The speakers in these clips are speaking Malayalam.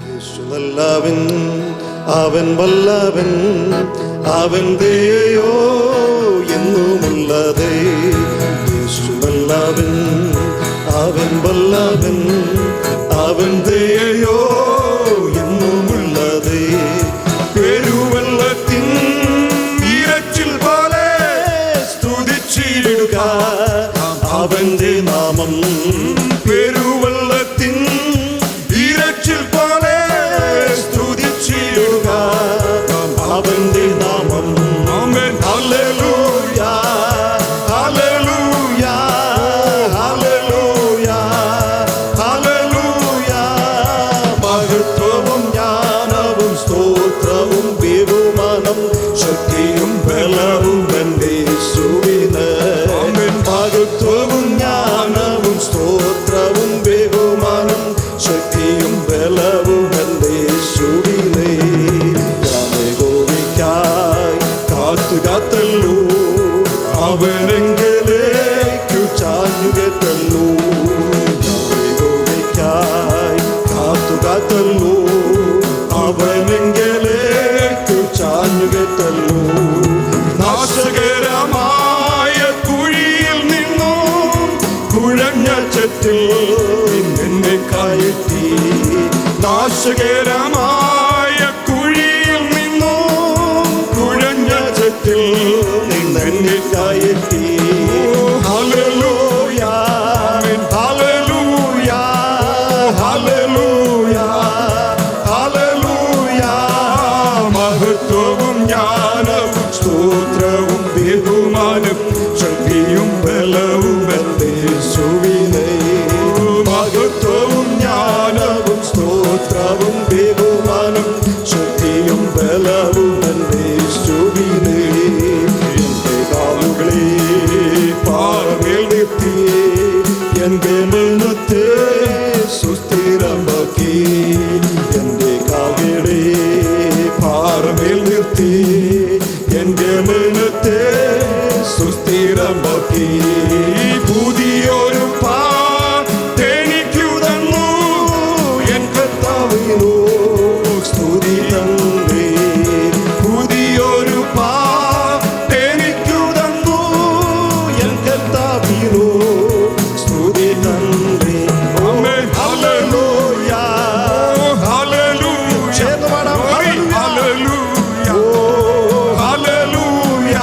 യേശു നല്ലവൻ, അവൻ വല്ലവൻ, അവൻ ദയോ എന്നുമുള്ളതേ. യേശു നല്ലവൻ, അവൻ വല്ലവൻ, അവൻ ദയോ എന്നുമുള്ളതേ. പെരുവെള്ളത്തിൻ ഇരച്ചിൽ പോലെ സ്തുതിച്ചിടുക അവന്റെ നാമം. പെരുവെള്ളത്തിൻ ഇരച്ചിൽ പോലെ സ്തുതിച്ചിടുക അവന്റെ നാമം. ആമേൻ. ഹല്ലേലൂയ, ഹല്ലേലൂയ, ഹല്ലേലൂയ, ഹല്ലേലൂയ. മഹത്വവും ജ്ഞാനവും സ്തോത്രവും ബഹുമാനം ശക്തിയും ബലവും എൻ്റെ യേശുവിന്. മഹത്വവും ജ്ഞാനവും സ്തോത്രവും ബഹുമാനം ശക്തിയും ബലവും എൻ്റെ യേശുവിനെ. യഹോവയ്ക്കായി കാത്തുകാത്തല്ലോ, അവനെങ്കിലേക്കു ചാഞ്ഞുകെട്ടല്ലോ. യഹോവയ്ക്കായി കാത്തുകാത്തല്ലോ, അവനെങ്കിലേക്കു ചാഞ്ഞുകെട്ടല്ലോ. നാശകരമായ കുഴിയിൽ നിന്നും കുഴഞ്ഞ ചെത്തിൽ എന്നെ കയറ്റി. നാശകരമായ കുഴിയിൽ നിന്നും കുഴഞ്ഞ ചെത്തിൽ എന്നെ കയറ്റി. ഹല്ലേലൂയ, ഹല്ലേലൂയ, ഹല്ലേലൂയ, ഹല്ലേലൂയ. മഹത്വവും ജ്ഞാനവും സ്തോത്രവും ബഹുമാനം ശക്തിയും ബലവും എൻ്റെ യേശുവിനെ. മഹത്വവും ജ്ഞാനവും സ്തോത്രവും ബഹുമാനം ശക്തിയും ബലവും എൻ്റെ യേശുവിനെ. എൻ്റെ കാലുകളെ പാറമേൽ നിർത്തി, എൻ്റെ മരണത്തെ സുസ്ഥിരമാക്കി. എൻ്റെ കാലുകളെ പാറമേൽ നിർത്തി, എൻ്റെ മരണത്തെ സുസ്ഥിരമാക്കി. പുതിയൊരു പാട്ടെനിക്കു തന്നു, എൻ കർത്താവിനോ സ്തുതി തന്നേ. പുതിയൊരു പാട്ടെനിക്കു തന്നു, എൻ കർത്താവിനോ സ്തുതി തന്നേ. ആമേൻ. ഹല്ലേലൂയ, ഹല്ലേലൂയ, ഹല്ലേലൂയ, ഹല്ലേലൂയ.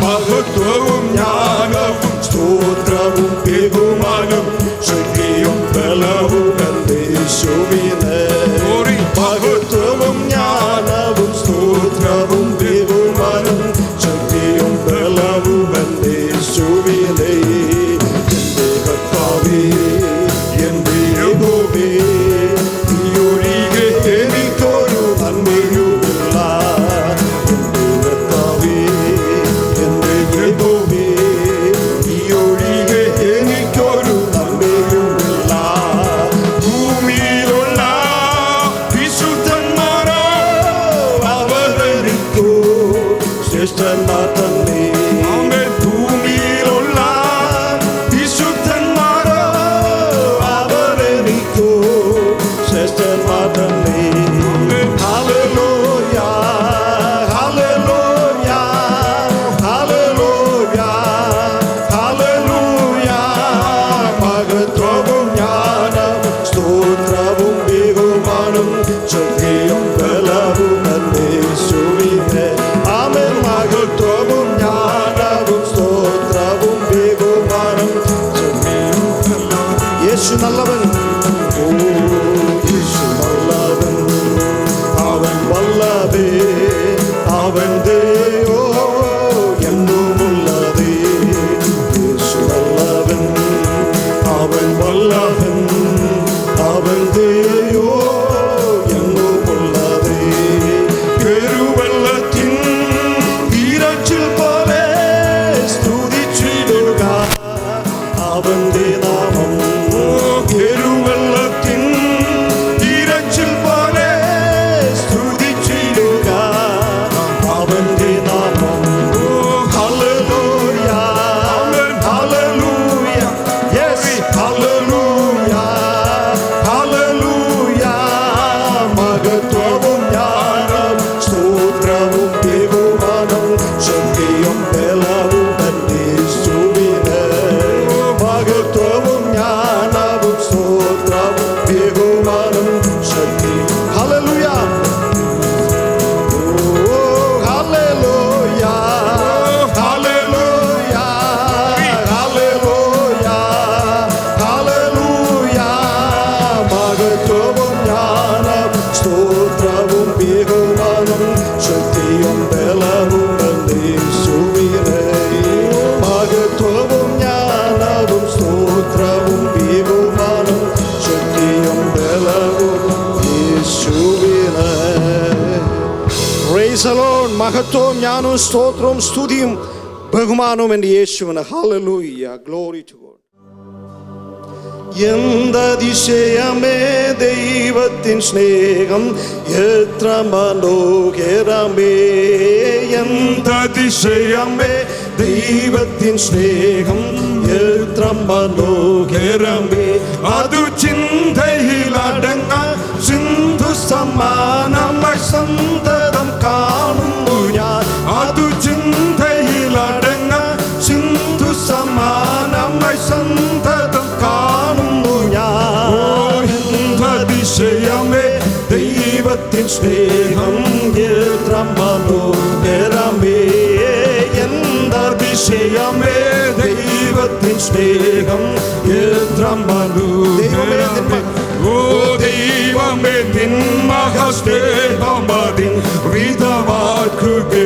മഹത്വവും ജ്ഞാനവും സ്തോത്രവും ബഹുമാനം ശക്തിയും ബലവും എൻ്റെ യേശുവിന്. മഹത്വവും ജ്ഞാനവും സ്തോത്രവും ബഹുമാനം ശക്തിയും ബലവും എൻ്റെ യേശുവിനെ. എൻ്റെ കർത്താവേ, എൻ്റെ യഹോവേ, നീയൊഴികെ എനിക്കൊരു നന്മയുമില്ല. എൻ്റെ കർത്താവേ, എൻ്റെ യഹോവേ, നീയൊഴികെ എനിക്കൊരു നന്മയുമില്ല. ഭൂമിയിലുള്ള വിശുദ്ധന്മാരോ അവതരിക്കൂ ശ്രേഷ്ഠന്മാർ തന്നെ. ആമേൻ. ഭൂമിയിലുള്ള വിശുദ്ധന്മാരോ അവതരിക്കൂ ശ്രേഷ്ഠന്മാർ തന്നെ. ഹല്ലേലൂയ, ഹല്ലേലൂയ, ഹല്ലേലൂയ, ഹല്ലേലൂയ. മഹത്വവും ജ്ഞാനവും സ്തോത്രവും ബഹുമാനം ശക്തിയും ബലവും എൻ്റെ യേശുവിന്. ആമേൻ. മഹത്വവും ജ്ഞാനവും സ്തോത്രവും ബഹുമാനം ശക്തിയും ബലവും. യേശു നല്ലവൻ, ഓ യേശു നല്ലവൻ, അവൻ വല്ലവേ, അവൻ ദയോ എന്നുമുള്ളതേ. യേശു നല്ലവൻ, അവൻ വല്ലവൻ, അവൻ ദയോ എന്നുമുള്ളതേ. പെരുവെള്ളത്തിൻ ഇരച്ചിൽ പോലെ സ്തുതിച്ചിടുക അവന്റെ നാമം. പെരുവെള്ളത്തിൻ ഇരച്ചിൽ പോലെ സ്തുതിച്ചിടുക അവന്റെ നാമം. ഹല്ലേലൂയ, ഹല്ലേലൂയ, യേശു ഹല്ലേലൂയ, ഹല്ലേലൂയ. Praise the Lord. മഹത്വവും ജ്ഞാനവും സ്തോത്രവും സ്തുതിയും ബഹുമാനവും എൻ്റെ യേശുവിന്. ഹല്ലേലൂയ. Glory to God. എന്തതിശയമേ ദൈവത്തിൻ സ്നേഹം എത്ര മനോഹരമേ. എന്തതിശയമേ ദൈവത്തിൻ സ്നേഹം എത്ര മനോഹരമേ. അതു ചിന്തയിലടങ്ങ സിന്ധു സമാനമായി സന്തതം കാണുന്നു ഞാൻ. അതു ചിന്തയിലടങ്ങ സിന്ധു സമാനമായി സന്തതം കാണുന്നു ഞാൻ. അതിശയമേ ദൈവത്തിൻ സ്നേഹം എത്ര മനോഹരമേ. എന്തതിശയമേ ദൈവത്തിൻ സ്നേഹം എത്ര മനോഹരമേ. ഓ ദൈവമേ നിൻ മഹാസ്നേഹമതിൻ വിധമാക്കുകറിയാം.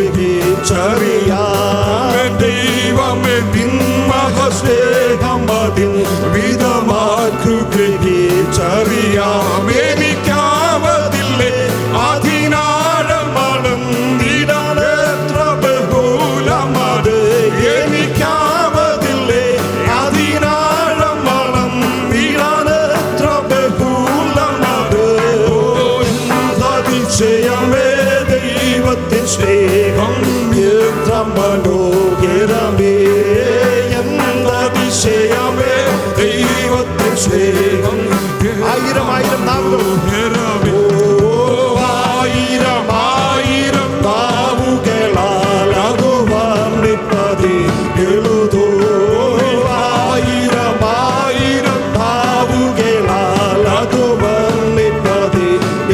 ദൈവമേ നിൻ മഹാസ്നേഹമതിൻ വിധമാക്കുകറിയാം. എനിക്കാവതില്ലേ അതിനാഴമണം നിടാനെത്ര ബഹുലമത്. എനിക്കാവതില്ലേ അതിനാഴമണം നിടാനെത്ര ബഹുലമത്. അതിശയമേ ദൈവത്തിൻ സ്നേഹം എത്ര മനോഹരമേ. അതിശയമേ ദൈവത്തിൻ സ്നേഹം. ആയിരം ആയിരം നാവുകൾ, ആയിരം ആയിരം നാവുകളാൽ അത് വർണ്ണിപ്പതി എഴുതൂ. ആയിരം ആയിരം നാവുകളാൽ അത് വർണ്ണിപ്പതി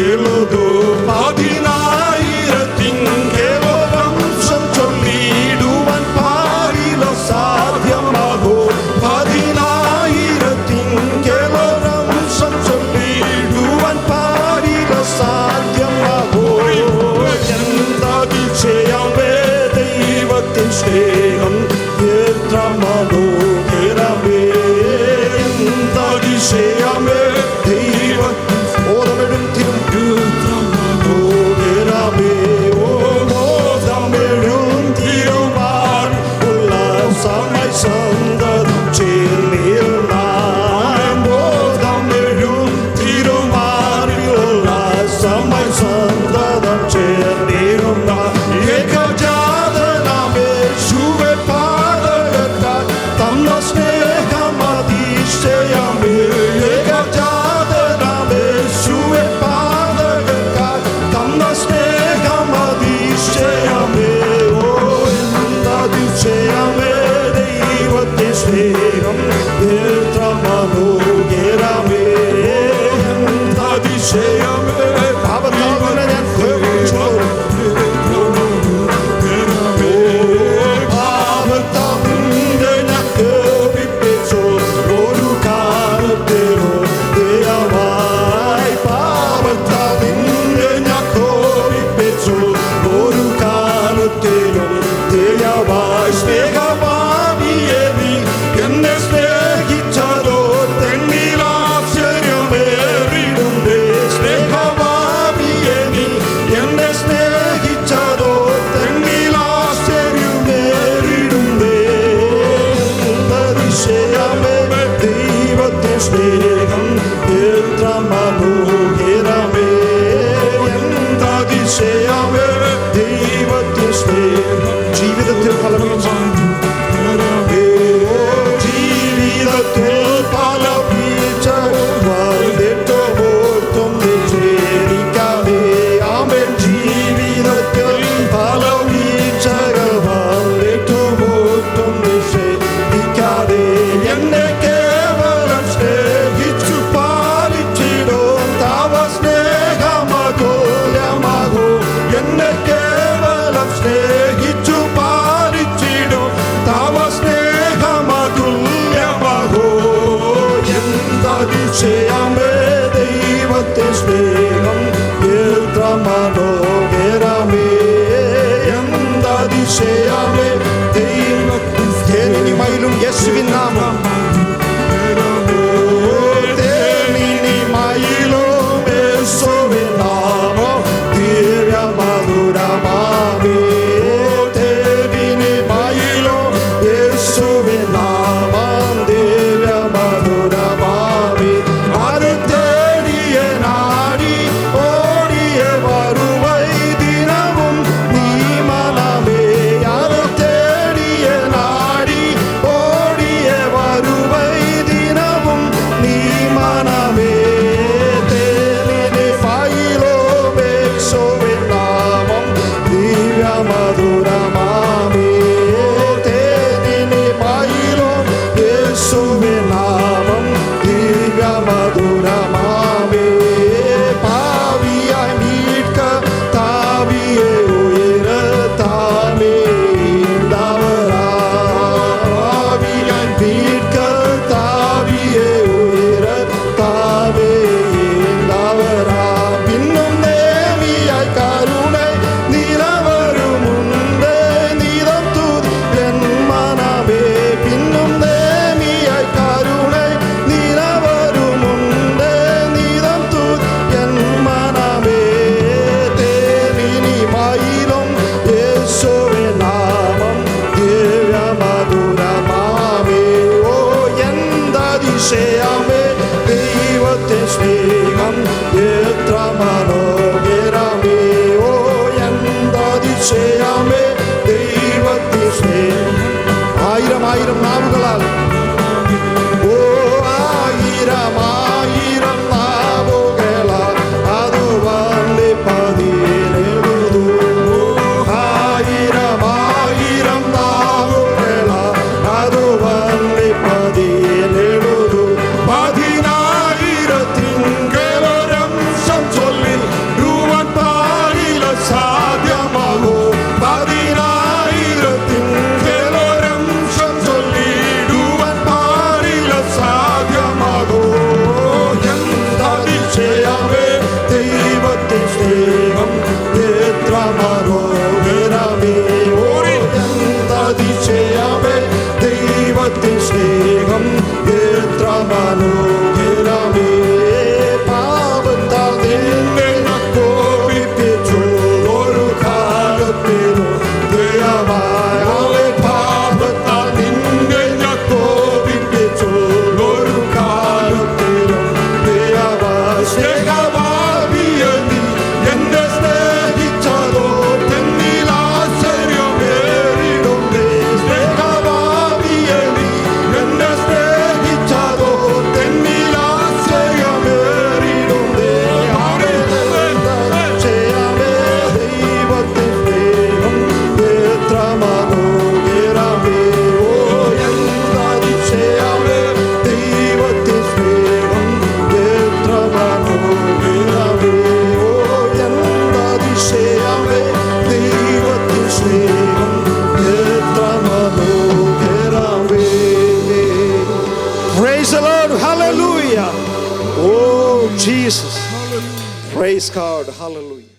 എഴുതൂ. പതിനായിരത്തിങ്കേവംശം ചൊല്ലിടുവാൻ പാരിലോ സാധ്യമാകൂ. പതിനായിരത്തിങ്കേവംശം ചൊല്ലിടുവാൻ പാരി സ്നേഹം എത്ര മനോഹരമേ ഓ എന്തതിശയമേ ദൈവത്തിൻ സ്നേഹം ആയിരം ആയിരം നാവുകളാൽ ഓ ആയിരം ആയിരം നാവുകളാൽ അത് വന്ദിപ്പതിനെഴുതു ആയിരം ആയിരം നാവുകളാൽ അത് വന്ദിപ്പതിനെഴുതു പതിനായിരത്തിങ്കലൊരംശം ചൊല്ലി രൂപൻ പാടില സാധ്യമാകൂ പതിനായിരത്തിങ്കലൊരംശം ചൊല്ലി രൂപൻ പാടില സാധ്യമാകൂ എന്തതിശയമേ ദൈവത്തിൻ സ്നേഹം എത്ര മനോഹരമേ ഓ എന്തതിശയമേ ദൈവത്തിൻ സ്നേഹം എത്ര മനോഹരമേ പാപത്താൽ നിന്നെ ഞാൻ കോപിപ്പിച്ചു ഒരു കാലത്തിനു ദയവായി പാപത്താൽ നിന്നെ ഞാൻ കോപിപ്പിച്ചു ഒരു കാലത്തിനു ദയവായി സ്നേഹവാദിയ നീ എന്നെ സ്നേഹിച്ചതോ എന്നിൽ ആശ്ചര്യമേറിടുന്നേ സ്നേഹവാദിയ നീ എന്നെ സ്നേഹിച്ചതോ എന്നിൽ ആശ്ചര്യമേറിടുന്നേ ചെയ്യാമേ ദൈവത്തിൻ സ്നേഹം എത്ര മനോഹരമേ ഓ എന്തതിശയമേ ദൈവത്തിൻ സ്നേഹം എത്ര മനോഹരമേ ഓ എന്തതിശയമേ ദൈവത്തിൻ സ്നേഹം എത്ര മനോഹരമേ Praise the Lord, hallelujah. Oh Jesus, praise God, hallelujah.